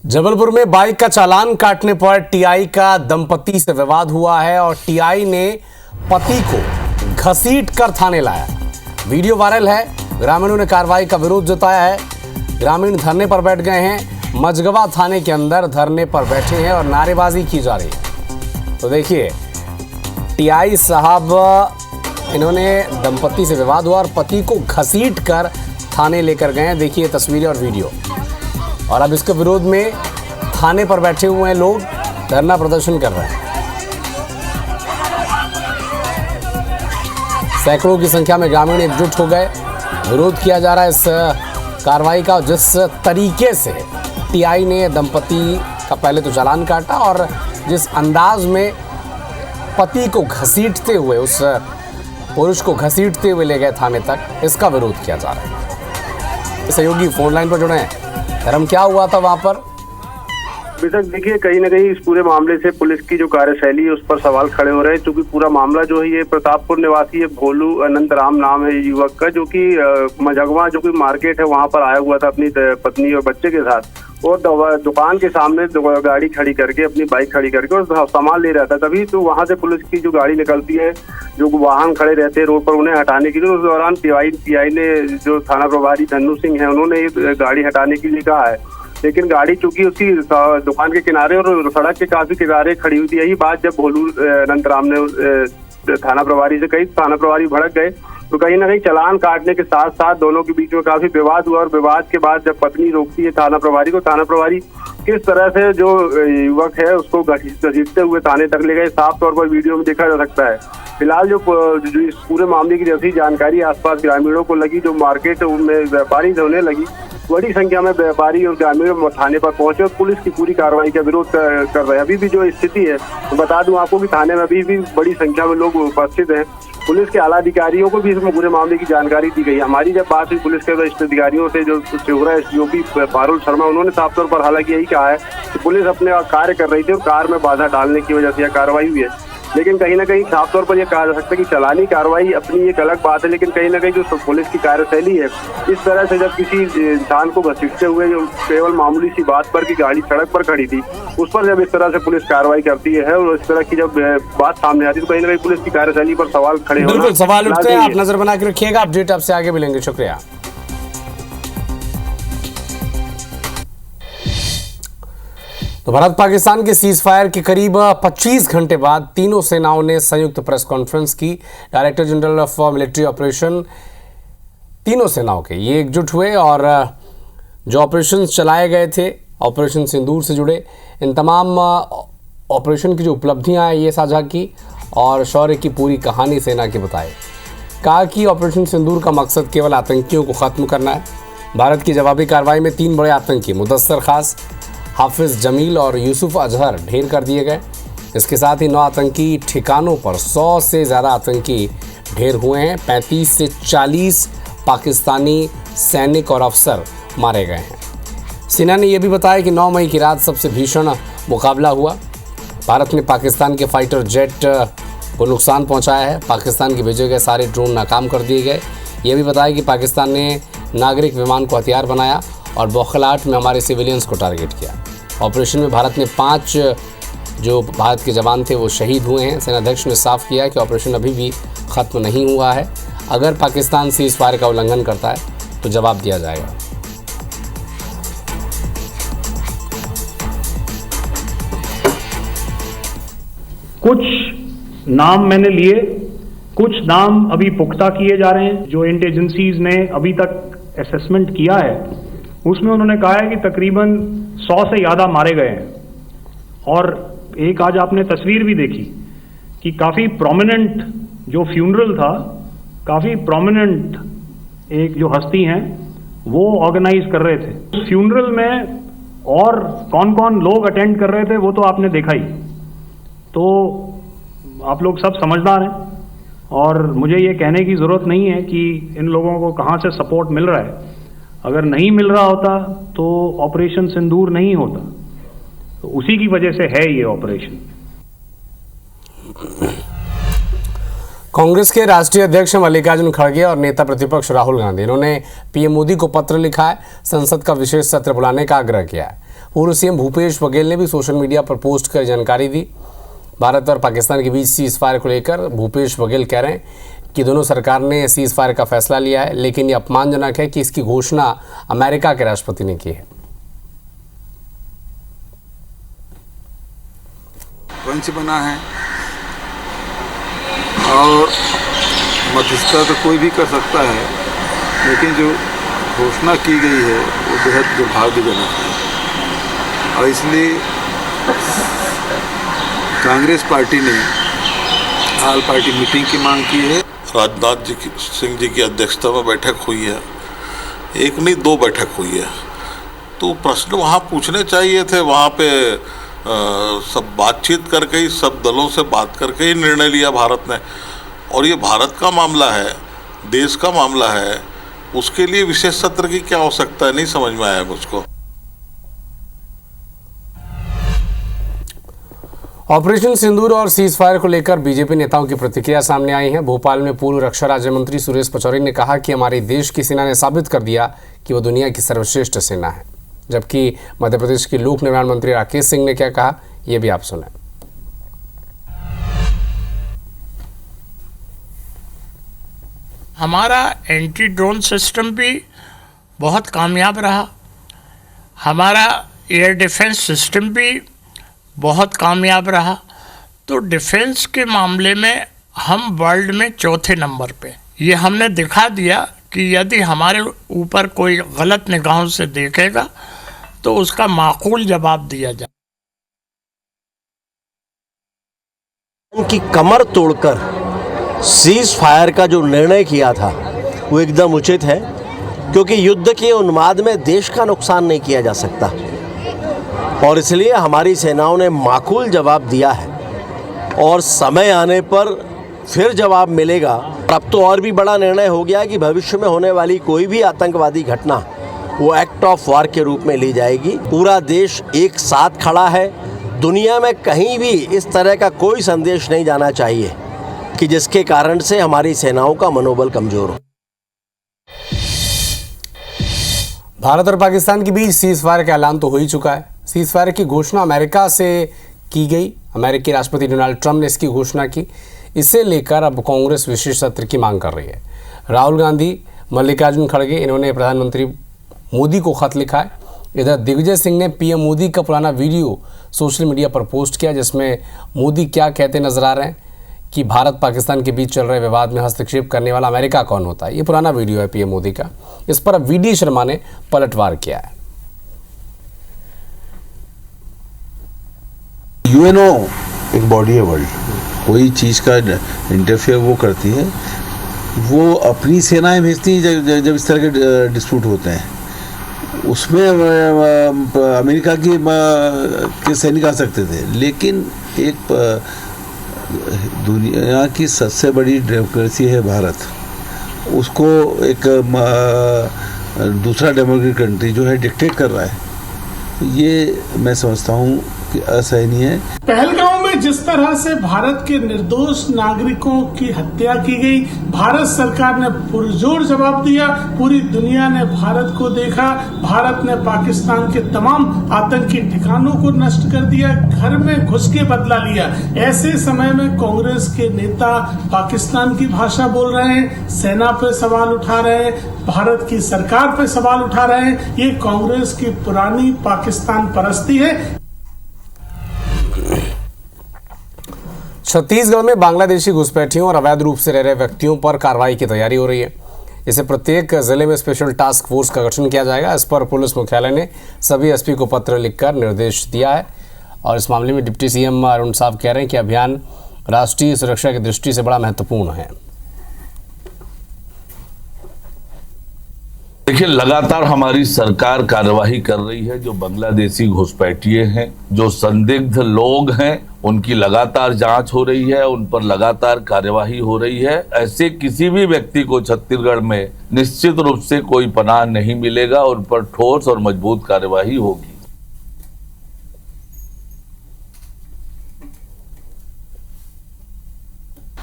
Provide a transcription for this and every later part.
जबलपुर में बाइक का चालान काटने पर टीआई का दंपति से विवाद हुआ है और टीआई ने पति को घसीट कर थाने लाया। वीडियो वायरल है। ग्रामीणों ने कार्रवाई का विरोध जताया है। ग्रामीण धरने पर बैठ गए हैं। मझगवा थाने के अंदर धरने पर बैठे हैं और नारेबाजी की जा रही है। तो देखिए, टीआई साहब, इन्होंने दंपति से विवाद हुआ और पति को घसीट कर थाने लेकर गए हैं। देखिए तस्वीरें और वीडियो। और अब इसके विरोध में थाने पर बैठे हुए हैं लोग, धरना प्रदर्शन कर रहे हैं। सैकड़ों की संख्या में ग्रामीण एकजुट हो गए। विरोध किया जा रहा है इस कार्रवाई का। जिस तरीके से टीआई ने दंपति का पहले तो चालान काटा और जिस अंदाज में पति को घसीटते हुए, उस पुरुष को घसीटते हुए ले गए थाने तक, इसका विरोध किया जा रहा है। सहयोगी फोन लाइन पर जुड़े हैं। धर्म, क्या हुआ था वहां पर? बेशक देखिए, कहीं ना कहीं इस पूरे मामले से पुलिस की जो कार्यशैली है उस पर सवाल खड़े हो रहे हैं, क्योंकि पूरा मामला जो है ये प्रतापपुर निवासी है भोलू अनंत राम नाम है युवक का, जो कि मझगवा जो कि मार्केट है वहां पर आया हुआ था अपनी पत्नी और बच्चे के साथ, और दुकान के सामने गाड़ी खड़ी करके, अपनी बाइक खड़ी करके और सामान ले रहा था। तभी तो वहां से पुलिस की जो गाड़ी निकलती है, जो वाहन खड़े रहते हैं रोड पर, उन्हें हटाने के लिए उस दौरान टीआई ने, जो थाना प्रभारी धन्नू सिंह है, उन्होंने गाड़ी हटाने के लिए कहा है। लेकिन गाड़ी चूंकि उसी दुकान के किनारे और सड़क के काफी किनारे खड़ी हुई थी। यही बात जब भोलू अनंतराम ने थाना प्रभारी से कही, थाना प्रभारी भड़क गए। तो कहीं ना कहीं चालान काटने के साथ साथ दोनों के बीच में काफी विवाद हुआ, और विवाद के बाद जब पत्नी रोकती है थाना प्रभारी को, थाना प्रभारी किस तरह से जो युवक है उसको घसीटते हुए थाने तक ले गए, साफ तौर पर वीडियो में देखा जा सकता है। फिलहाल जो इस पूरे मामले की जैसी जानकारी आसपास ग्रामीणों को लगी, जो मार्केट में व्यापारी होने लगी, बड़ी संख्या में व्यापारी और ग्रामीण थाने पर पहुंचे और पुलिस की पूरी कार्रवाई का विरोध कर रहे हैं। अभी भी जो स्थिति है, तो बता दूं आपको कि थाने में अभी भी बड़ी संख्या में लोग उपस्थित हैं। पुलिस के आला अधिकारियों को भी इसमें पूरे मामले की जानकारी दी गई। हमारी जब बात हुई पुलिस के वरिष्ठ अधिकारियों से, जो शिवरा एसडीओपी पारुल शर्मा, उन्होंने साफ तौर पर हालांकि यही कहा है कि पुलिस अपने कार्य कर रही थी और कार में बाधा डालने की वजह से यह कार्रवाई हुई है। लेकिन कहीं ना कहीं साफ तौर पर यह कहा जा सकता है कि चालानी कार्रवाई अपनी एक अलग बात है, लेकिन कहीं ना कहीं जो पुलिस की कार्यशैली है, इस तरह से जब किसी इंसान को घसीटते हुए, जो केवल मामूली सी बात पर कि गाड़ी सड़क पर खड़ी थी, उस पर जब इस तरह से पुलिस कार्रवाई करती है और इस तरह की जब बात सामने आती है, तो कहीं ना कहीं पुलिस की कार्यशैली पर सवाल खड़े होना। बिल्कुल सवाल उठते हैं। आप नजर बना के रखिएगा। अपडेट आपसे आगे मिलेंगे। शुक्रिया। तो भारत पाकिस्तान के सीज फायर के करीब 25 घंटे बाद तीनों सेनाओं ने संयुक्त प्रेस कॉन्फ्रेंस की। Director general of military operation, तीनों सेनाओं के ये एकजुट हुए और जो ऑपरेशन चलाए गए थे, ऑपरेशन सिंदूर से जुड़े इन तमाम ऑपरेशन की जो उपलब्धियां हैं ये साझा की और शौर्य की पूरी कहानी सेना की बताई। कहा कि ऑपरेशन सिंदूर का मकसद केवल आतंकियों को ख़त्म करना है। भारत की जवाबी कार्रवाई में 3 बड़े आतंकी, मुदस्सर खास, हाफिज जमील और यूसुफ अजहर, ढेर कर दिए गए। इसके साथ ही 9 आतंकी ठिकानों पर 100 से ज़्यादा आतंकी ढेर हुए हैं। 35 से 40 पाकिस्तानी सैनिक और अफसर मारे गए हैं। सेना ने यह भी बताया कि 9 मई की रात सबसे भीषण मुकाबला हुआ। भारत ने पाकिस्तान के फाइटर जेट को नुकसान पहुंचाया है। पाकिस्तान के भेजे गए सारे ड्रोन नाकाम कर दिए गए। यह भी बताया कि पाकिस्तान ने नागरिक विमान को हथियार बनाया और बौखलाहट में हमारे सिविलियंस को टारगेट किया। ऑपरेशन में भारत ने 5 जो भारत के जवान थे वो शहीद हुए हैं। सेनाध्यक्ष ने साफ किया कि ऑपरेशन अभी भी ख़त्म नहीं हुआ है। अगर पाकिस्तान सीज फायर का उल्लंघन करता है तो जवाब दिया जाएगा। कुछ नाम मैंने लिए, कुछ नाम अभी पुख्ता किए जा रहे हैं। जो इंटेलिजेंसीज ने अभी तक असेसमेंट किया है उसमें उन्होंने कहा है कि तकरीबन 100 से ज़्यादा मारे गए हैं। और एक आज आपने तस्वीर भी देखी कि काफ़ी प्रोमिनेंट जो फ्यूनरल था, काफ़ी प्रोमिनेंट एक जो हस्ती हैं वो ऑर्गेनाइज कर रहे थे। फ्यूनरल में और कौन कौन लोग अटेंड कर रहे थे वो तो आपने देखा ही। तो आप लोग सब समझदार हैं और मुझे ये कहने की ज़रूरत नहीं है कि इन लोगों को कहाँ से सपोर्ट मिल रहा है। अगर नहीं मिल रहा होता तो ऑपरेशन सिंदूर नहीं होता। तो उसी की वजह से है ये ऑपरेशन। कांग्रेस के राष्ट्रीय अध्यक्ष मल्लिकार्जुन खड़गे और नेता प्रतिपक्ष राहुल गांधी, इन्होंने पीएम मोदी को पत्र लिखा है। संसद का विशेष सत्र बुलाने का आग्रह किया है। पूर्व सीएम भूपेश बघेल ने भी सोशल मीडिया पर पोस्ट कर जानकारी दी। भारत और पाकिस्तान के बीच सीज फायर को लेकर भूपेश बघेल कह रहे हैं कि दोनों सरकार ने सीज फायर का फैसला लिया है, लेकिन ये अपमानजनक है कि इसकी घोषणा अमेरिका के राष्ट्रपति ने की है। पंच बना है और मध्यस्थता तो कोई भी कर सकता है, लेकिन जो घोषणा की गई है वो बेहद दुर्भाग्यजनक है। और इसलिए कांग्रेस पार्टी ने ऑल पार्टी मीटिंग की मांग की है। राजनाथ सिंह जी की अध्यक्षता में बैठक हुई है, एक नहीं 2 बैठक हुई है, तो प्रश्न वहाँ पूछने चाहिए थे। वहाँ पे सब बातचीत करके ही, सब दलों से बात करके ही निर्णय लिया भारत ने। और ये भारत का मामला है, देश का मामला है, उसके लिए विशेष सत्र की क्या आवश्यकता है, नहीं समझ में आया मुझको। ऑपरेशन सिंदूर और सीज फायर को लेकर बीजेपी नेताओं की प्रतिक्रिया सामने आई है। भोपाल में पूर्व रक्षा राज्य मंत्री सुरेश पचौरी ने कहा कि हमारे देश की सेना ने साबित कर दिया कि वो दुनिया की सर्वश्रेष्ठ सेना है। जबकि मध्य प्रदेश के लोक निर्माण मंत्री राकेश सिंह ने क्या कहा, ये भी आप सुने। हमारा एंटी ड्रोन सिस्टम भी बहुत कामयाब रहा, हमारा एयर डिफेंस सिस्टम भी बहुत कामयाब रहा। तो डिफेंस के मामले में हम वर्ल्ड में 4थे नंबर पे। ये हमने दिखा दिया कि यदि हमारे ऊपर कोई गलत निगाहों से देखेगा तो उसका माकूल जवाब दिया जाए। की कमर तोड़कर सीज फायर का जो निर्णय किया था वो एकदम उचित है, क्योंकि युद्ध के उन्माद में देश का नुकसान नहीं किया जा सकता और इसलिए हमारी सेनाओं ने माकूल जवाब दिया है और समय आने पर फिर जवाब मिलेगा। अब तो और भी बड़ा निर्णय हो गया कि भविष्य में होने वाली कोई भी आतंकवादी घटना वो एक्ट ऑफ वॉर के रूप में ली जाएगी। पूरा देश एक साथ खड़ा है। दुनिया में कहीं भी इस तरह का कोई संदेश नहीं जाना चाहिए कि जिसके कारण से हमारी सेनाओं का मनोबल कमजोर हो। भारत और पाकिस्तान के बीच सीज फायर का ऐलान तो हो ही चुका है। सीज फायर की घोषणा अमेरिका से की गई। अमेरिकी राष्ट्रपति डोनाल्ड ट्रंप ने इसकी घोषणा की। इसे लेकर अब कांग्रेस विशेष सत्र की मांग कर रही है। राहुल गांधी, मल्लिकार्जुन खड़गे, इन्होंने प्रधानमंत्री मोदी को खत लिखा है। इधर दिग्विजय सिंह ने पीएम मोदी का पुराना वीडियो सोशल मीडिया पर पोस्ट किया, जिसमें मोदी क्या कहते नजर आ रहे हैं कि भारत पाकिस्तान के बीच चल रहे विवाद में हस्तक्षेप करने वाला अमेरिका कौन होता है। ये पुराना वीडियो है पीएम मोदी का। इस पर अब वी.डी. शर्मा ने पलटवार किया है। यूएनओ एक बॉडी है वर्ल्ड, कोई चीज़ का इंटरफेयर वो करती है, वो अपनी सेनाएं भेजती हैं जब इस तरह के डिस्प्यूट होते हैं। उसमें अमेरिका के सैनिक आ सकते थे, लेकिन एक दुनिया की सबसे बड़ी डेमोक्रेसी है भारत, उसको एक दूसरा डेमोक्रेटिक कंट्री जो है डिक्टेट कर रहा है। ये मैं समझता हूँ कि असहनीय है। पहलगांव में जिस तरह से भारत के निर्दोष नागरिकों की हत्या की गई, भारत सरकार ने पुरजोर जवाब दिया। पूरी दुनिया ने भारत को देखा। भारत ने पाकिस्तान के तमाम आतंकी ठिकानों को नष्ट कर दिया, घर में घुस के बदला लिया। ऐसे समय में कांग्रेस के नेता पाकिस्तान की भाषा बोल रहे हैं, सेना पे सवाल उठा रहे हैं, भारत की सरकार पे सवाल उठा रहे हैं। ये कांग्रेस की पुरानी पाकिस्तान परस्ती है। छत्तीसगढ़ में बांग्लादेशी घुसपैठियों और अवैध रूप से रह रहे व्यक्तियों पर कार्रवाई की तैयारी हो रही है। इसे प्रत्येक जिले में स्पेशल टास्क फोर्स का गठन किया जाएगा। इस पर पुलिस मुख्यालय ने सभी एसपी को पत्र लिखकर निर्देश दिया है और इस मामले में डिप्टी सीएम अरुण साहब कह रहे हैं कि अभियान राष्ट्रीय सुरक्षा की दृष्टि से बड़ा महत्वपूर्ण है। देखिए, लगातार हमारी सरकार कार्यवाही कर रही है। जो बांग्लादेशी घुसपैठिए हैं, जो संदिग्ध लोग हैं, उनकी लगातार जांच हो रही है, उन पर लगातार कार्यवाही हो रही है। ऐसे किसी भी व्यक्ति को छत्तीसगढ़ में निश्चित रूप से कोई पनाह नहीं मिलेगा, उन पर ठोस और मजबूत कार्यवाही होगी।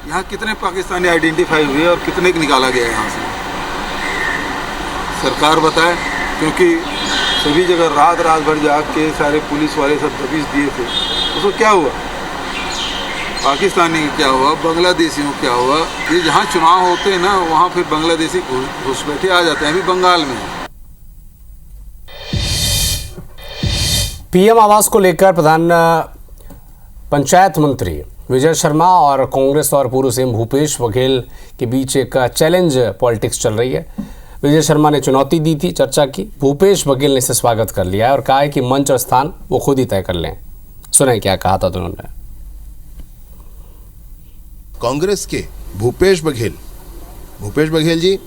यहाँ कितने पाकिस्तानी आइडेंटिफाई हुए और कितने को निकाला गया यहाँ से, सरकार बताए, क्योंकि सभी जगह रात भर जाग के सारे पुलिस वाले सब दबिश दिए थे, उसको क्या हुआ? पाकिस्तानी का क्या हुआ? बांग्लादेशियों को क्या हुआ? ये जहाँ चुनाव होते हैं ना, वहाँ फिर बांग्लादेशी घुसपैठे आ जाते हैं। अभी बंगाल में पीएम आवास को लेकर प्रधान पंचायत मंत्री विजय शर्मा और कांग्रेस और पूर्व सीएम भूपेश बघेल के बीच एक चैलेंज पॉलिटिक्स चल रही है। विजय शर्मा ने चुनौती दी थी, चर्चा की। भूपेश बघेल ने इसे स्वागत कर लिया है और कहा है कि मंच और स्थान वो खुद ही तय कर लें। सुने क्या कहा था दोनों ने। कांग्रेस के भूपेश बघेल जी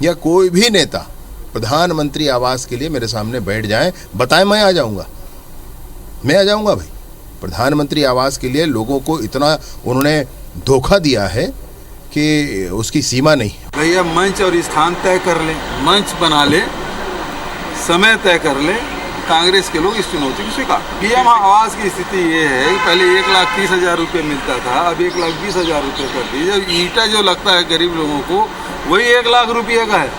या कोई भी नेता प्रधानमंत्री आवास के लिए मेरे सामने बैठ जाएं, बताएं, मैं आ जाऊंगा भाई। प्रधानमंत्री आवास के लिए लोगों को इतना उन्होंने धोखा दिया है कि उसकी सीमा नहीं है। भैया मंच और स्थान तय कर ले, मंच बना ले, समय तय कर ले। कांग्रेस के लोग इस चुनौती को स्वीकार। पीएम आवास की स्थिति ये है कि पहले 1,30,000 रुपये मिलता था, अब 1,20,000 रुपये कर दी। जब ईंटा जो लगता है गरीब लोगों को वही 1,00,000 रुपये का है।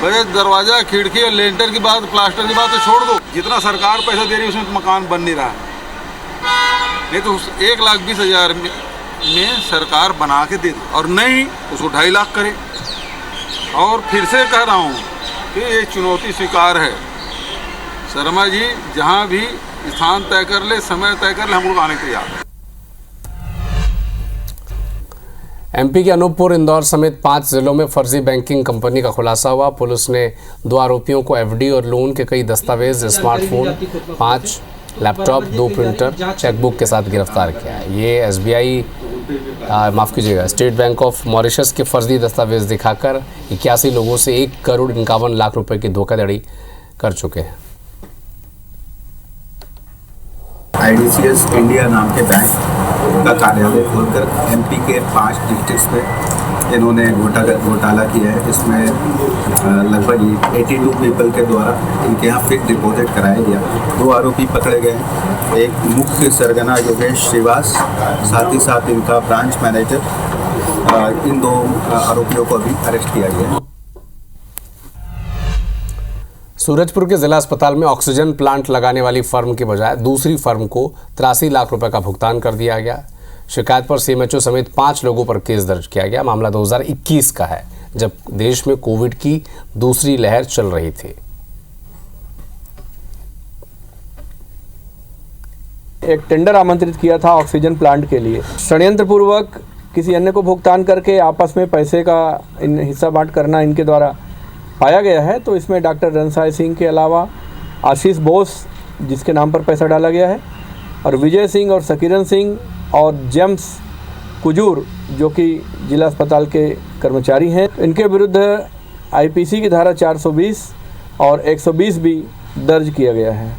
भाई दरवाजा खिड़की और लेंटर की बात, प्लास्टर की बात तो छोड़ दो, जितना सरकार पैसा दे रही है उसमें मकान बन नहीं रहा है। नहीं तो 1,20,000 में सरकार बना के दे दे, और नहीं उसको 2.5 लाख करे। और फिर से कह रहा हूँ कि ये चुनौती स्वीकार है। शर्मा जी जहाँ भी स्थान तय कर ले, समय तय कर ले, हम लोग आने के तैयार हैं। एमपी के अनूपपुर, इंदौर समेत 5 जिलों में फर्जी बैंकिंग कंपनी का खुलासा हुआ। पुलिस ने 2 आरोपियों को एफडी और लोन के कई दस्तावेज, स्मार्टफोन, 5 लैपटॉप, 2 प्रिंटर, चेकबुक के साथ गिरफ्तार किया। ये SBI state bank of Mauritius के फर्जी दस्तावेज दिखाकर 81 लोगों से 1,51,00,000 रुपए की धोखाधड़ी कर चुके हैं। IDCS इंडिया नाम के बैंक का कार्यालय खोलकर एमपी के 5 डिस्ट्रिक्ट्स में इन्होंने घोटाला किया है। इसमें लगभग 82 पीपल के द्वारा इनके यहाँ फिक्स डिपॉजिट कराया गया। 2 आरोपी पकड़े गए, एक मुख्य सरगना योगेश श्रीवास, साथ ही साथ इनका ब्रांच मैनेजर। इन 2 आरोपियों को अभी अरेस्ट किया गया है। सूरजपुर के जिला अस्पताल में ऑक्सीजन प्लांट लगाने वाली फर्म के बजाय दूसरी फर्म को 83 लाख रुपए का भुगतान कर दिया गया। शिकायत पर सीएमएचओ समेत 5 लोगों पर केस दर्ज किया गया। मामला 2021 का है, जब देश में कोविड की दूसरी लहर चल रही थी। एक टेंडर आमंत्रित किया था ऑक्सीजन प्लांट के लिए, षड्यंत्र पूर्वक किसी अन्य को भुगतान करके आपस में पैसे का हिस्सा बांट करना इनके द्वारा पाया गया है। तो इसमें डॉक्टर रणसाय सिंह के अलावा आशीष बोस, जिसके नाम पर पैसा डाला गया है, और विजय सिंह और सकीरन सिंह और जेम्स कुजूर, जो कि जिला अस्पताल के कर्मचारी हैं, इनके विरुद्ध आईपीसी की धारा 420 और 120 भी दर्ज किया गया है।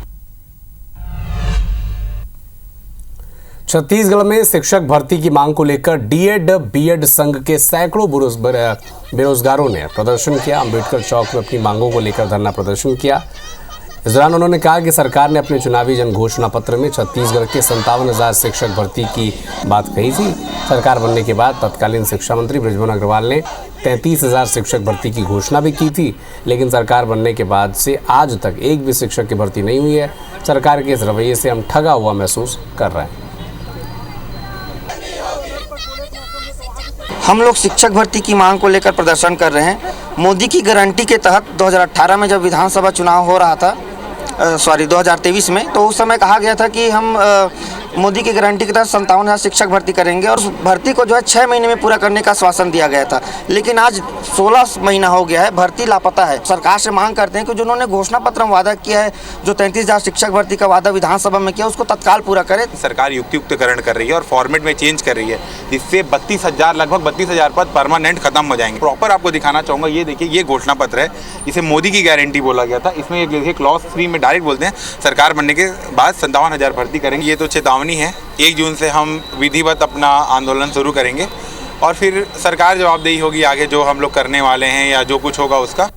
छत्तीसगढ़ में शिक्षक भर्ती की मांग को लेकर डीएड बीएड संघ के सैकड़ों बेरोजगारों ने प्रदर्शन किया। अंबेडकर चौक में अपनी मांगों को लेकर धरना प्रदर्शन किया। इस दौरान उन्होंने कहा कि सरकार ने अपने चुनावी जन घोषणा पत्र में छत्तीसगढ़ के 57,000 शिक्षक भर्ती की बात कही थी। सरकार बनने के बाद तत्कालीन शिक्षा मंत्री बृजमोहन अग्रवाल ने 33,000 शिक्षक भर्ती की घोषणा भी की थी, लेकिन सरकार बनने के बाद से आज तक एक भी शिक्षक की भर्ती नहीं हुई है। सरकार के इस रवैये से हम ठगा हुआ महसूस कर रहे हैं। हम लोग शिक्षक भर्ती की मांग को लेकर प्रदर्शन कर रहे हैं। मोदी की गारंटी के तहत 2018 में जब विधानसभा चुनाव हो रहा था, 2023 में, तो उस समय कहा गया था कि हम मोदी की गारंटी के तहत 57,000 शिक्षक भर्ती करेंगे और भर्ती को जो है 6 महीने में पूरा करने का आश्वासन दिया गया था। लेकिन आज 16 महीना हो गया है, भर्ती लापता है। सरकार से मांग करते हैं कि जो उन्होंने घोषणा पत्र में वादा किया है, जो 33,000 शिक्षक भर्ती का वादा विधानसभा में किया, उसको तत्काल पूरा करे। सरकार युक्तियुक्तकरण कर रही है और फॉर्मेट में चेंज कर रही है, जिससे 32,000 लगभग 32,000 पद परमानेंट खत्म हो जाएंगे। प्रॉपर आपको दिखाना चाहूँगा, ये देखिए, ये घोषणा पत्र है, जिसे मोदी की गारंटी बोला गया था। इसमें एक देखिए क्लॉज 3 में डायरेक्ट बोलते हैं सरकार बनने के बाद 57,000 भर्ती करेंगे। ये तो चेतावनी है। 1 जून से हम विधिवत अपना आंदोलन शुरू करेंगे और फिर सरकार जवाबदेही होगी आगे जो हम लोग करने वाले हैं या जो कुछ होगा उसका।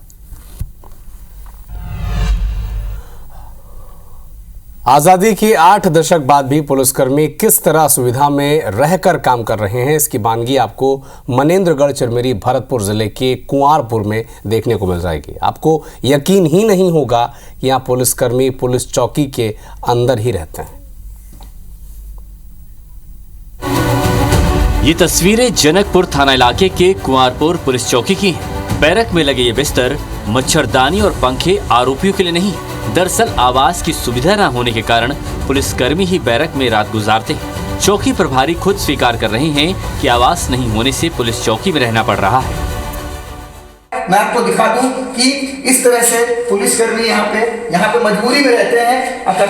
आज़ादी के 8 दशक बाद भी पुलिसकर्मी किस तरह सुविधा में रहकर काम कर रहे हैं, इसकी बानगी आपको मनेंद्रगढ़ चिरमिरी भरतपुर जिले के कुंवारपुर में देखने को मिल जाएगी। आपको यकीन ही नहीं होगा कि यहाँ पुलिसकर्मी पुलिस चौकी के अंदर ही रहते हैं। ये तस्वीरें जनकपुर थाना इलाके के कुंवारपुर पुलिस चौकी की हैं। बैरक में लगे ये बिस्तर, मच्छरदानी और पंखे आरोपियों के लिए नहीं, दरअसल आवास की सुविधा न होने के कारण पुलिसकर्मी ही बैरक में रात गुजारते हैं। चौकी प्रभारी खुद स्वीकार कर रहे हैं कि आवास नहीं होने से पुलिस चौकी में रहना पड़ रहा है। मैं आपको दिखा दूं कि इस तरह से पुलिसकर्मी यहाँ पे मजबूरी में रहते हैं,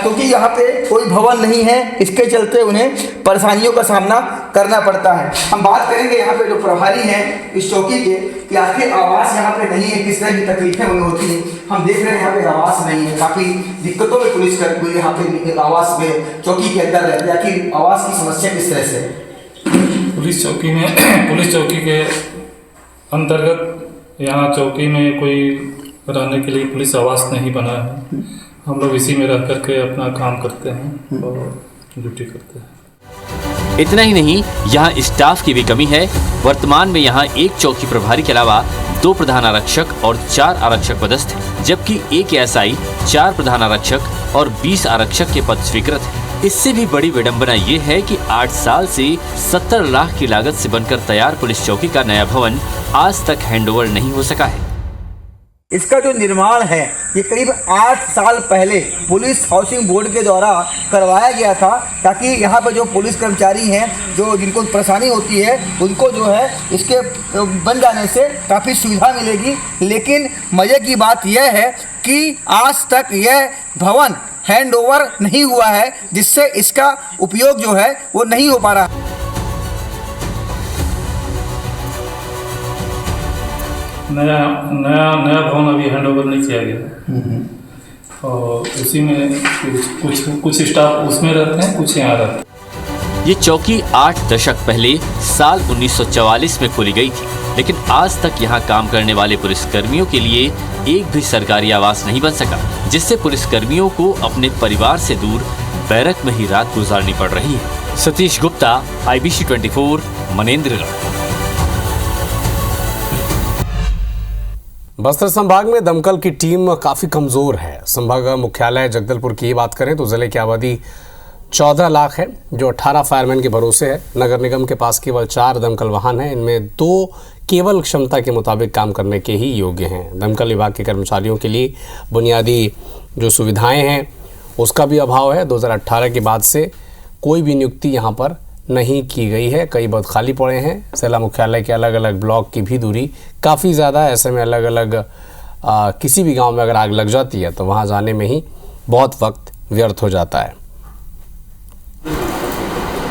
क्योंकि यहाँ पे कोई भवन नहीं है, इसके चलते उन्हें परेशानियों का सामना करना पड़ता है। हम बात करेंगे यहाँ पे जो प्रभारी हैं इस चौकी के कि आखिर आवास यहाँ पे नहीं है, किस तरह की तकलीफें उन्हें होती हैं। हम देख रहे हैं यहाँ पे आवास नहीं है, काफ़ी दिक्कतों में पुलिसकर्मी यहाँ पे आवास में चौकी के अंदर रहते हैं। आखिर आवास की समस्या किस तरह से? पुलिस चौकी में पुलिस चौकी के अंतर्गत यहाँ चौकी में कोई रहने के लिए पुलिस आवास नहीं बना है। हम लोग इसी में रह करके अपना काम करते हैं और ड्यूटी करते हैं। इतना ही नहीं, यहाँ स्टाफ की भी कमी है। वर्तमान में यहाँ एक चौकी प्रभारी के अलावा 2 प्रधान आरक्षक और 4 आरक्षक पदस्थ हैं, जबकि एक एसआई, 4 प्रधान आरक्षक और 20 आरक्षक के पद स्वीकृत हैं। इससे भी बड़ी विडंबना ये है कि 8 साल से 70 लाख की लागत से बनकर तैयार पुलिस चौकी का नया भवन आज तक हैंडओवर नहीं हो सका है। इसका जो निर्माण है ये करीब 8 साल पहले पुलिस हाउसिंग बोर्ड के द्वारा करवाया गया था, ताकि यहाँ पर जो पुलिस कर्मचारी हैं जो जिनको परेशानी होती है उनको जो है इसके बन जाने से काफ़ी सुविधा मिलेगी। लेकिन मज़े की बात यह है कि आज तक यह भवन हैंडओवर नहीं हुआ है, जिससे इसका उपयोग जो है वो नहीं हो पा रहा। नया भवन अभी हैंडओवर नहीं किया गया और उसी में कुछ स्टाफ उसमें रहते हैं, कुछ यहाँ रहते हैं। ये चौकी 8 दशक पहले साल 1944 में खोली गई थी, लेकिन आज तक यहाँ काम करने वाले पुलिसकर्मियों के लिए एक भी सरकारी आवास नहीं बन सका, जिससे पुलिसकर्मियों को अपने परिवार से दूर बैरक में ही रात गुजारनी पड़ रही है। सतीश गुप्ता, IBC 24, मनेंद्रगढ़। बस्तर संभाग में दमकल की टीम काफ़ी कमज़ोर है। संभाग मुख्यालय जगदलपुर की बात करें तो ज़िले की आबादी 14 लाख है, जो 18 फायरमैन के भरोसे है। नगर निगम के पास केवल 4 दमकल वाहन हैं, इनमें 2 केवल क्षमता के मुताबिक काम करने के ही योग्य हैं। दमकल विभाग के कर्मचारियों के लिए बुनियादी जो सुविधाएं हैं उसका भी अभाव है। 2018 के बाद से कोई भी नियुक्ति यहाँ पर नहीं की गई है, कई पद खाली पड़े हैं। जिला मुख्यालय के अलग अलग ब्लॉक की भी दूरी काफ़ी ज़्यादा है, ऐसे में अलग अलग किसी भी गांव में अगर आग लग जाती है तो वहां जाने में ही बहुत वक्त व्यर्थ हो जाता है।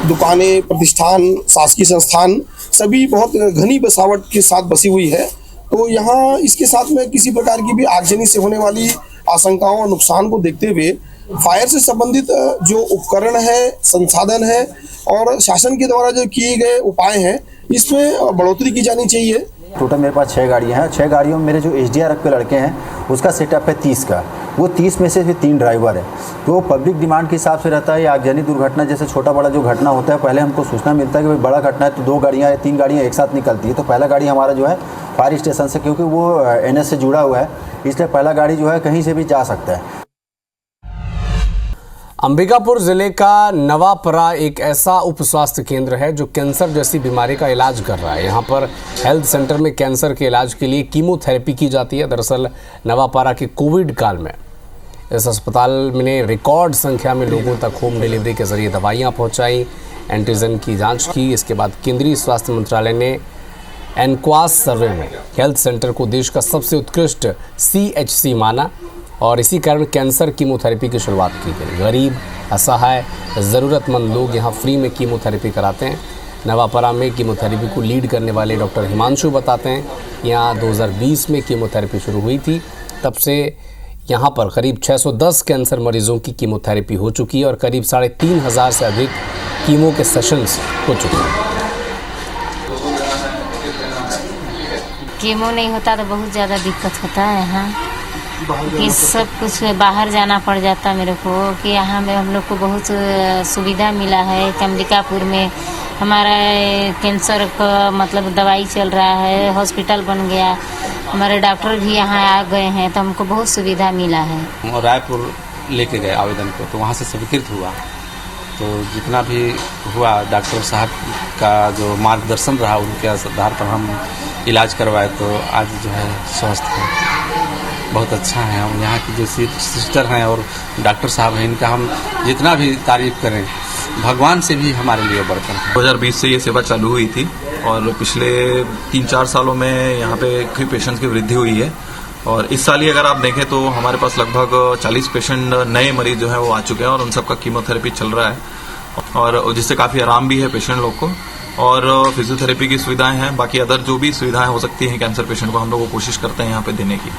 दुकानें, प्रतिष्ठान, शासकीय संस्थान सभी बहुत घनी बसावट के साथ बसी हुई है, तो यहाँ इसके साथ में किसी प्रकार की भी आगजनी से होने वाली आशंकाओं और नुकसान को देखते हुए फायर से संबंधित जो उपकरण है, संसाधन है और शासन के द्वारा जो किए गए उपाय हैं इसमें बढ़ोतरी की जानी चाहिए। टोटल मेरे पास 6 गाड़ियाँ हैं। 6 गाड़ियों में मेरे जो SDRF के लड़के हैं उसका सेटअप है 30 का, वो 30 में से 3 ड्राइवर है। तो पब्लिक डिमांड के हिसाब से रहता है। आगजनी दुर्घटना जैसे छोटा बड़ा जो घटना होता है, पहले हमको सूचना मिलता है कि भाई बड़ा घटना है तो 2 गाड़ियाँ या 3 गाड़ियाँ एक साथ निकलती है। तो पहला गाड़ी हमारा जो है फायर स्टेशन से, क्योंकि वो NS से जुड़ा हुआ है, इसलिए पहला गाड़ी जो है कहीं से भी जा सकता है। अंबिकापुर जिले का नवापरा एक ऐसा उप स्वास्थ्य केंद्र है जो कैंसर जैसी बीमारी का इलाज कर रहा है। यहाँ पर हेल्थ सेंटर में कैंसर के इलाज के लिए कीमोथेरेपी की जाती है। दरअसल नवापरा के कोविड काल में इस अस्पताल ने रिकॉर्ड संख्या में लोगों तक होम डिलीवरी के जरिए दवाइयाँ पहुँचाई, एंटीजन की जाँच की। इसके बाद केंद्रीय स्वास्थ्य मंत्रालय ने एनक्वास सर्वे में हेल्थ सेंटर को देश का सबसे उत्कृष्ट CHC माना और इसी कारण कैंसर कीमोथेरेपी की शुरुआत की गई। गरीब, असहाय, ज़रूरतमंद लोग यहाँ फ्री में कीमोथेरेपी कराते हैं। नवापरा में कीमोथेरेपी को लीड करने वाले डॉक्टर हिमांशु बताते हैं, यहाँ 2020 में कीमोथेरेपी शुरू हुई थी, तब से यहाँ पर करीब 610 कैंसर मरीजों की कीमोथेरेपी हो चुकी है और करीब 3500 से अधिक कीमो के सेशंस हो चुके हैं। कीमो नहीं होता तो बहुत ज़्यादा दिक्कत होता है यहाँ। कि सब कुछ बाहर जाना पड़ जाता मेरे को, कि यहाँ में हम लोग को बहुत सुविधा मिला है। अंबिकापुर में हमारा कैंसर का मतलब दवाई चल रहा है, हॉस्पिटल बन गया, हमारे डॉक्टर भी यहाँ आ गए हैं, तो हमको बहुत सुविधा मिला है। और रायपुर लेके गए आवेदन को, तो वहाँ से स्वीकृत हुआ। तो जितना भी हुआ डॉक्टर साहब का जो मार्गदर्शन रहा उनके आधार पर हम इलाज करवाए, तो आज जो है स्वस्थ है, बहुत अच्छा है। हम यहाँ की जो सिस्टर हैं और डॉक्टर साहब हैं, इनका हम जितना भी तारीफ करें भगवान से भी हमारे लिए बढ़कर है। 2020 से ये सेवा चालू हुई थी और पिछले 3-4 सालों में यहाँ पे पेशेंट्स की वृद्धि हुई है। और इस साल ही अगर आप देखें तो हमारे पास लगभग 40 पेशेंट नए मरीज जो है वो आ चुके हैं और उन सबका कीमोथेरेपी चल रहा है, और जिससे काफ़ी आराम भी है पेशेंट लोग को, और फिजियोथेरेपी की सुविधाएं हैं। बाकी अदर जो भी सुविधाएं हो सकती हैं कैंसर पेशेंट को, हम लोग वो कोशिश करते हैं यहाँ पे देने की।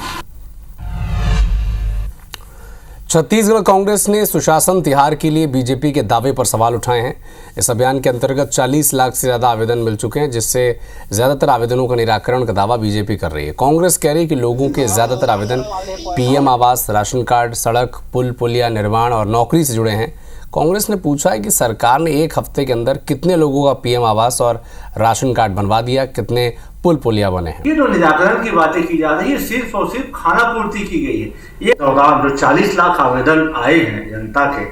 छत्तीसगढ़ कांग्रेस ने सुशासन तिहार के लिए बीजेपी के दावे पर सवाल उठाए हैं। इस अभियान के अंतर्गत 40 लाख से ज़्यादा आवेदन मिल चुके हैं, जिससे ज़्यादातर आवेदनों का निराकरण का दावा बीजेपी कर रही है। कांग्रेस कह रही है कि लोगों के ज़्यादातर आवेदन पीएम आवास, राशन कार्ड, सड़क, पुल पुलिया निर्माण और नौकरी से जुड़े हैं। कांग्रेस ने पूछा है कि सरकार ने एक हफ्ते के अंदर कितने लोगों का पीएम आवास और राशन कार्ड बनवा दिया, कितने पुल पुलिया बने हैं। ये जो निराकरण की बातें की जा रही है सिर्फ और सिर्फ खाना पूर्ति की गई है। ये दौरान जो 40 लाख आवेदन आए हैं जनता के,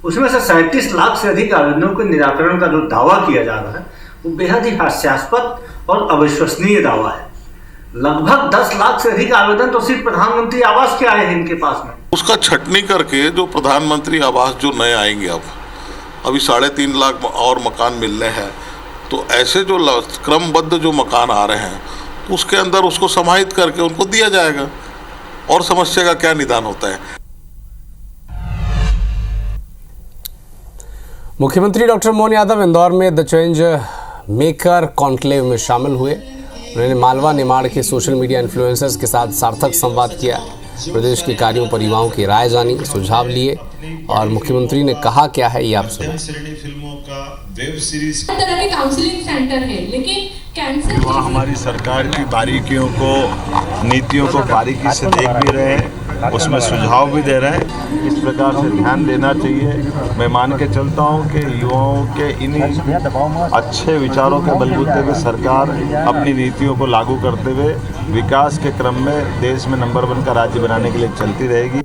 उसमें से 37 लाख से अधिक आवेदनों के निराकरण का जो दावा किया जा रहा है वो बेहद ही हास्यास्पद और अविश्वसनीय दावा है। लगभग 10 लाख से अधिक आवेदन तो सिर्फ प्रधानमंत्री आवास के आए हैं इनके पास में। उसका छटनी करके जो प्रधानमंत्री आवास जो नए आएंगे, अब अभी 3.5 लाख और मकान मिलने हैं, तो ऐसे जो क्रमबद्ध जो मकान आ रहे हैं उसके अंदर उसको समाहित करके उनको दिया जाएगा, और समस्या का क्या निदान होता है। मुख्यमंत्री डॉक्टर मोहन यादव इंदौर में द चेंज मेकर कॉन्क्लेव में शामिल हुए। उन्होंने मालवा निमाड़ के सोशल मीडिया इन्फ्लुएंसर्स के साथ सार्थक संवाद किया, प्रदेश के कार्यों पर युवाओं की राय जानी, सुझाव लिए, और मुख्यमंत्री ने कहा क्या है ये आप सुनें। फिल्मों का वेब सीरीज तरह के काउंसलिंग सेंटर है, लेकिन कैंसर हमारी सरकार की बारीकियों को, नीतियों को बारीकी से देख भी रहे हैं, उसमें सुझाव भी दे रहे हैं। इस प्रकार से ध्यान देना चाहिए। मैं मान के चलता हूं कि युवाओं के इन्हीं अच्छे विचारों के बलबूते पे सरकार अपनी नीतियों को लागू करते हुए विकास के क्रम में देश में नंबर 1 का राज्य बनाने के लिए चलती रहेगी।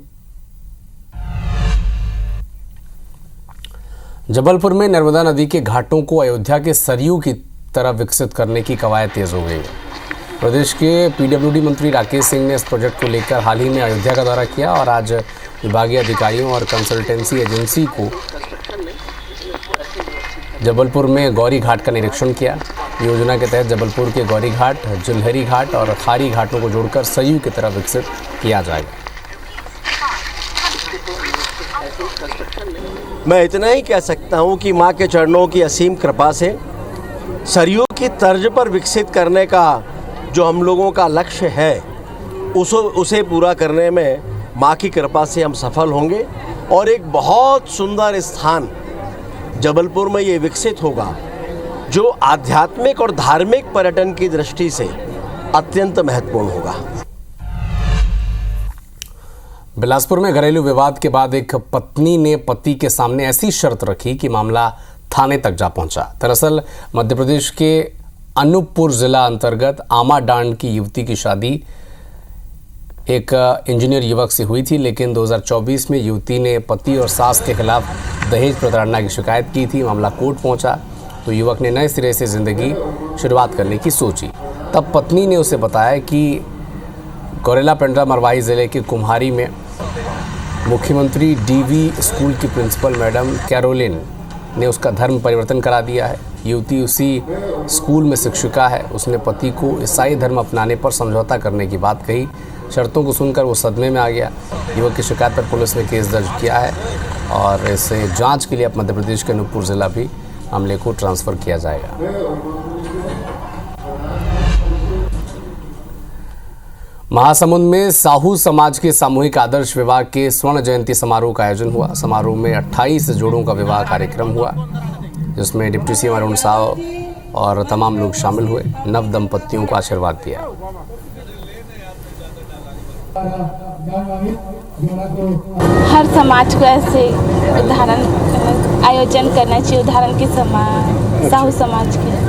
जबलपुर में नर्मदा नदी के घाटों को अयोध्या के सरयू की तरह विकसित करने की कवायद तेज हो गई है। प्रदेश के पीडब्ल्यूडी मंत्री राकेश सिंह ने इस प्रोजेक्ट को लेकर हाल ही में अयोध्या का दौरा किया और आज विभागीय अधिकारियों और कंसल्टेंसी एजेंसी को जबलपुर में गौरी घाट का निरीक्षण किया। योजना के तहत जबलपुर के गौरी घाट, जुलहरी घाट और खारी घाटों को जोड़कर सरयू की तरह विकसित किया जाएगा। मैं इतना ही कह सकता हूं कि मां के चरणों की असीम कृपा से सरयू की तर्ज पर विकसित करने का जो हम लोगों का लक्ष्य है उसे पूरा करने में मां की कृपा से हम सफल होंगे, और एक बहुत सुंदर स्थान जबलपुर में ये विकसित होगा जो आध्यात्मिक और धार्मिक पर्यटन की दृष्टि से अत्यंत महत्वपूर्ण होगा। बिलासपुर में घरेलू विवाद के बाद एक पत्नी ने पति के सामने ऐसी शर्त रखी कि मामला थाने तक जा पहुंचा। दरअसल मध्य प्रदेश के अनूपपुर जिला अंतर्गत आमाडांड की युवती की शादी एक इंजीनियर युवक से हुई थी, लेकिन 2024 में युवती ने पति और सास के खिलाफ दहेज प्रताड़ना की शिकायत की थी। मामला कोर्ट पहुंचा तो युवक ने नए सिरे से जिंदगी शुरुआत करने की सोची। तब पत्नी ने उसे बताया कि गौरेला पेंड्रा मरवाही ज़िले के कुम्हारी में मुख्यमंत्री डीवी स्कूल की प्रिंसिपल मैडम कैरोलिन ने उसका धर्म परिवर्तन करा दिया है। युवती उसी स्कूल में शिक्षिका है। उसने पति को ईसाई धर्म अपनाने पर समझौता करने की बात कही। शर्तों को सुनकर वो सदमे में आ गया। युवक की शिकायत पर पुलिस ने केस दर्ज किया है और इसे जांच के लिए अब मध्य प्रदेश के अनूपपुर जिला भी मामले को ट्रांसफ़र किया जाएगा। महासमुंद में साहू समाज के सामूहिक आदर्श विवाह के स्वर्ण जयंती समारोह का आयोजन हुआ। समारोह में 28 जोड़ों का विवाह कार्यक्रम हुआ, जिसमें डिप्टी सीएम अरुण साव और तमाम लोग शामिल हुए। नव दंपतियों को आशीर्वाद दिया। हर समाज को ऐसे उदाहरण आयोजन करना चाहिए, उदाहरण के समाज, साहू समाज के।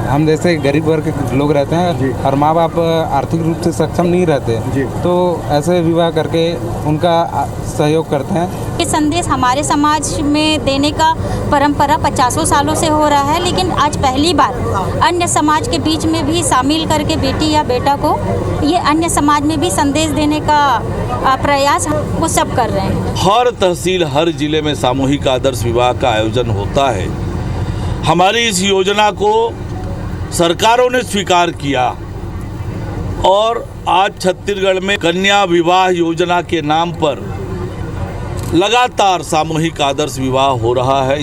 हम जैसे गरीब वर्ग के लोग रहते हैं और माँ बाप आर्थिक रूप से सक्षम नहीं रहते, तो ऐसे विवाह करके उनका सहयोग करते हैं। ये संदेश हमारे समाज में देने का परंपरा 50 सालों से हो रहा है, लेकिन आज पहली बार अन्य समाज के बीच में भी शामिल करके बेटी या बेटा को ये अन्य समाज में भी संदेश देने का प्रयास वो सब कर रहे हैं। हर तहसील, हर जिले में सामूहिक आदर्श विवाह का आयोजन होता है। हमारी इस योजना को सरकारों ने स्वीकार किया और आज छत्तीसगढ़ में कन्या विवाह योजना के नाम पर लगातार सामूहिक आदर्श विवाह हो रहा है।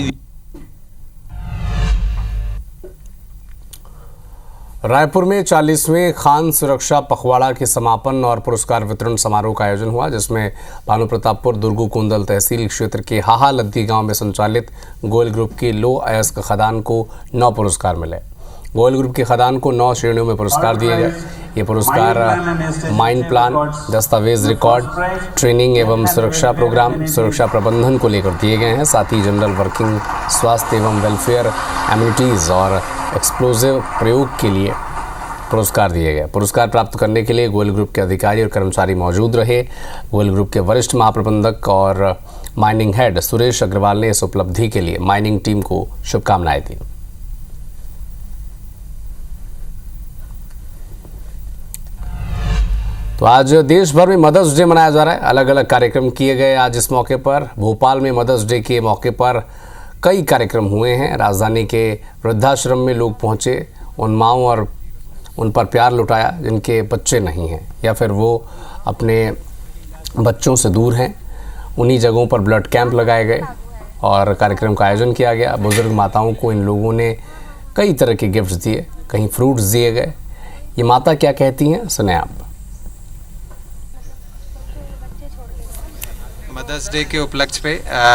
रायपुर में 40वें खान सुरक्षा पखवाड़ा के समापन और पुरस्कार वितरण समारोह का आयोजन हुआ, जिसमें भानुप्रतापपुर दुर्गू कुंदल तहसील क्षेत्र के हाहा लद्दी गांव में संचालित गोयल ग्रुप की लो अयस्क खदान को 9 पुरस्कार मिले। गोयल ग्रुप की खदान को 9 श्रेणियों में पुरस्कार दिए गए। ये पुरस्कार माइन प्लान, दस्तावेज रिकॉर्ड, ट्रेनिंग एवं सुरक्षा प्रोग्राम, सुरक्षा प्रबंधन को लेकर दिए गए हैं। साथ ही जनरल वर्किंग, स्वास्थ्य एवं वेलफेयर, एम्यूनिटीज़ और एक्सप्लोजिव प्रयोग के लिए पुरस्कार दिए गए। पुरस्कार प्राप्त करने के लिए गोयल ग्रुप के अधिकारी और कर्मचारी मौजूद रहे। गोयल ग्रुप के वरिष्ठ महाप्रबंधक और माइनिंग हेड सुरेश अग्रवाल ने इस उपलब्धि के लिए माइनिंग टीम को शुभकामनाएं दी। तो आज देश भर में मदर्स डे मनाया जा रहा है। अलग अलग कार्यक्रम किए गए आज इस मौके पर। भोपाल में मदर्स डे के मौके पर कई कार्यक्रम हुए हैं। राजधानी के वृद्धाश्रम में लोग पहुंचे, उन माँओं और उन पर प्यार लुटाया जिनके बच्चे नहीं हैं या फिर वो अपने बच्चों से दूर हैं। उन्हीं जगहों पर ब्लड कैंप लगाए गए और कार्यक्रम का आयोजन किया गया। बुजुर्ग माताओं को इन लोगों ने कई तरह के गिफ्ट्स दिए, कहीं फ्रूट्स दिए गए। ये माता क्या कहती हैं, सुने आप। मदर्स डे के उपलक्ष्य पे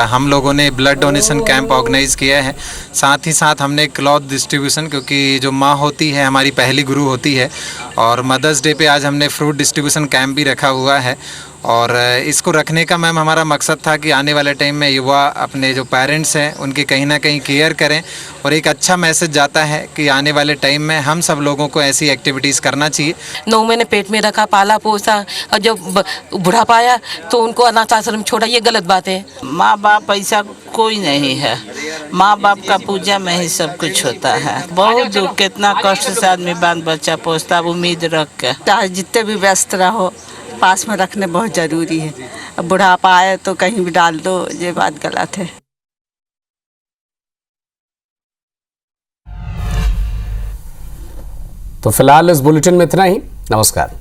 हम लोगों ने ब्लड डोनेशन कैंप ऑर्गेनाइज किया है। साथ ही साथ हमने क्लॉथ डिस्ट्रीब्यूशन, क्योंकि जो माँ होती है हमारी पहली गुरु होती है, और मदर्स डे पे आज हमने फ्रूट डिस्ट्रीब्यूशन कैंप भी रखा हुआ है। और इसको रखने का मैम हमारा मकसद था कि आने वाले टाइम में युवा अपने जो पेरेंट्स हैं उनकी कहीं ना कहीं केयर करें, और एक अच्छा मैसेज जाता है कि आने वाले टाइम में हम सब लोगों को ऐसी एक्टिविटीज़ करना चाहिए। 9 महीने पेट में रखा, पाला पोसा, और जब बुढ़ापा आया तो उनको अनाथ आश्रम छोड़ा, ये गलत बात है। माँ बाप ऐसा कोई नहीं है, माँ बाप का पूजा में ही सब कुछ होता है। बहुत दुख, कितना कष्ट से आदमी बाल बच्चा पोसता, उम्मीद रख के। चाहे जितने भी व्यस्त रहो, पास में रखने बहुत ज़रूरी है। अब बुढ़ापा आए तो कहीं भी डाल दो, ये बात गलत है। तो फिलहाल इस बुलेटिन में इतना ही। नमस्कार।